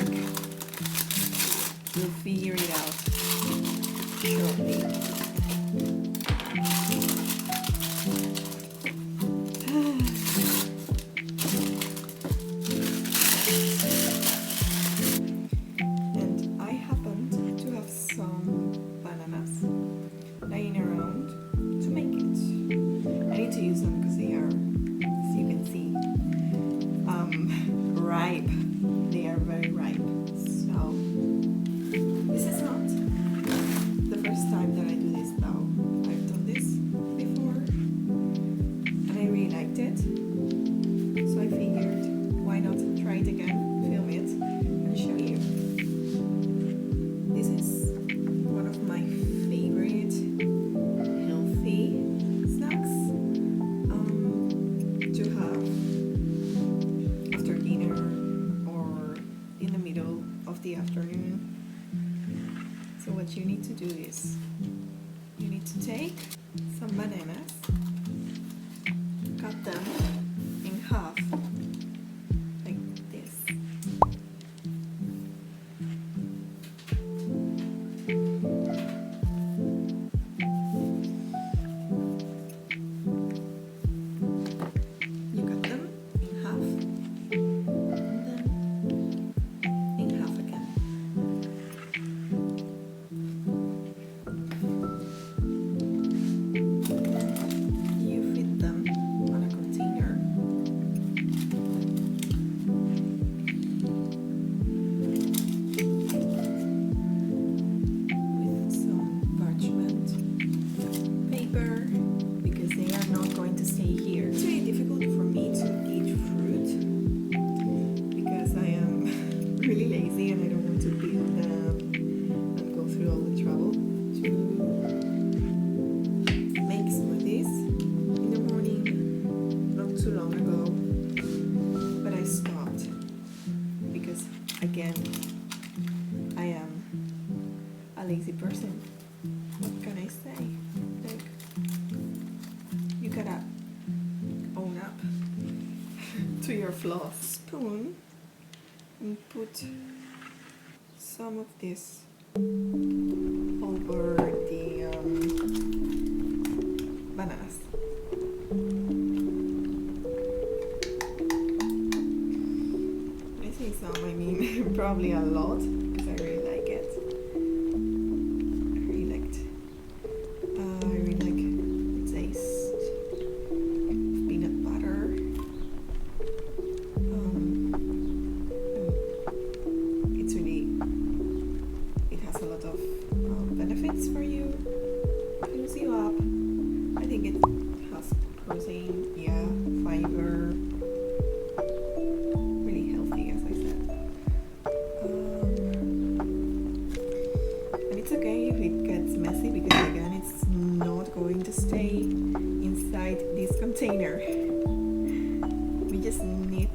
dark. We'll figure it out shortly. And I happened to have some bananas lying around to make it. I need to use them because they are, as you can see, ripe. They are very ripe. So this is not the first time that I do this though. I've done this before and I really liked it. So I figured why not try it again, film it and show you. This is one of my favorite healthy snacks to have after dinner or in the middle of the afternoon. So what you need to do is you need to take some bananas, cut them in half like this. You cut them in half and then in half again. You fit them on a container. With some parchment paper because they are not going to stay here. It's really difficult for me to eat fruit because I am really lazy and I don't want to peel them and go through all the trouble to make smoothies in the morning not too long ago, but I stopped because again I am a lazy person. What can I say? Like, you gotta own up to your flaws. Spoon and put some of this over the bananas. When I say some, I mean probably a lot because I really like it. I really like the taste of peanut butter. It's really, it has a lot of benefits for you. Fills you up. I think it has protein, yeah, fiber. Really healthy, as I said. And it's okay if it gets messy because again, it's not going to stay inside this container. We just need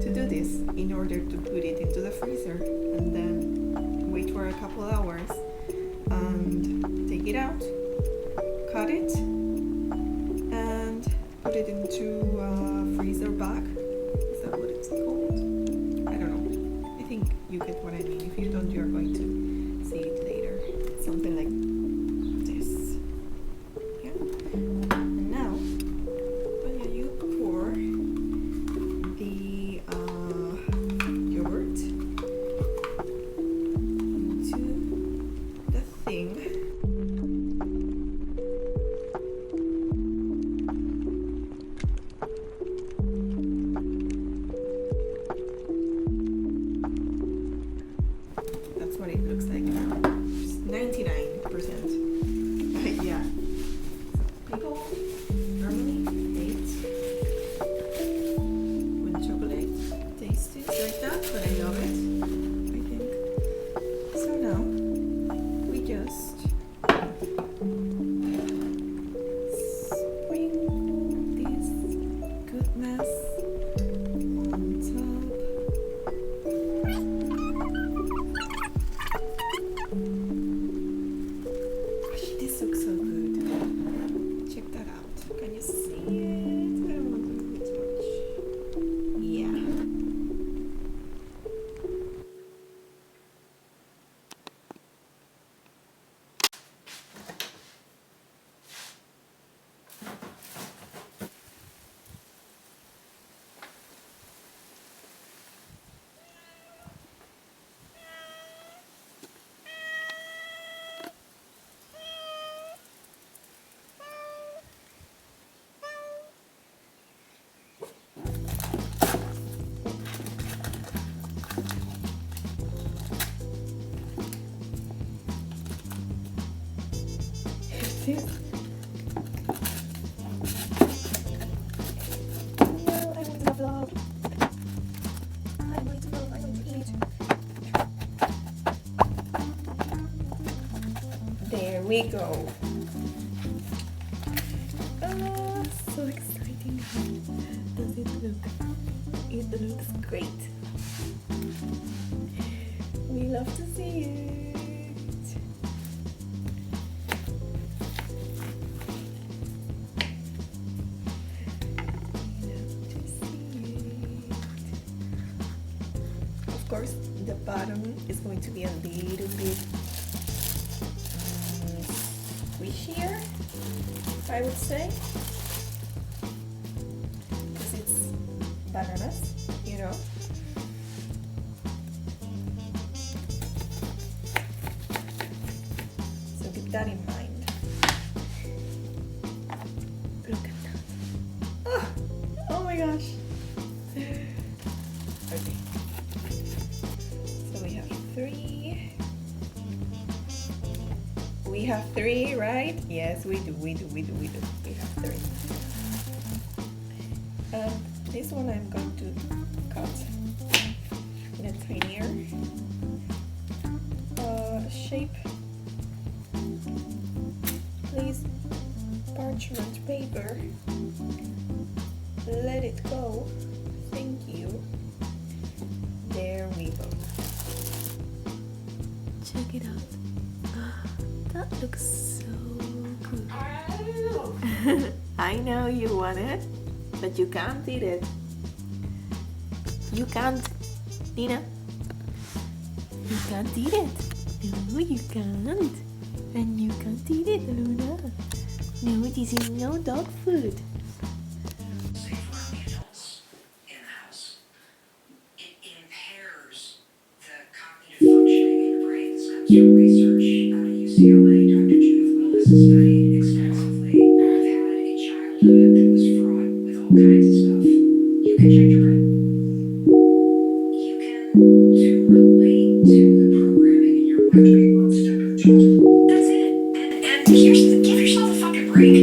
to do this in order to put it into the freezer and then wait for a couple hours and take it out, cut it and put it into a freezer bag. Is that what it's called? I don't know. I think you get what I mean. If you don't, you're going to see it later. Something like this. Yeah. And now, you pour the yogurt into the thing. That's what it looks like now. 99%. Yeah. People normally hate when chocolate tastes like that, but I love it. I think. So now we just sprinkle this goodness on top. This looks so good. Check that out. Can you see it? I don't want to move it too much. Yeah. we go. So exciting. How does it look? It looks great. We love to see it. Of course, the bottom is going to be a little bit squishier, I would say, because it's bananas, you know. So keep that in mind. Look at that. Oh my gosh. Okay. So we have three. We have three, right? Yes, we do. We have three. This one I'm going to cut in a tinier shape. Please, parchment paper. Let it go. Thank you. There we go. Check it out. That looks so good. I know you want it, but you can't eat it. You can't, Nina. You can't eat it. No, you can't. And you can't eat it, Luna. No, this is no dog food. Savor meals in the house. It impairs the cognitive functioning in your brain. This comes from research out of UCLA. Dr. Judith Willis has studied extensively. I've had a childhood that was fraught with all kinds of stuff. You can change your brain. You can to relate to the programming in your brain. That's it. And here's the give yourself a fucking break.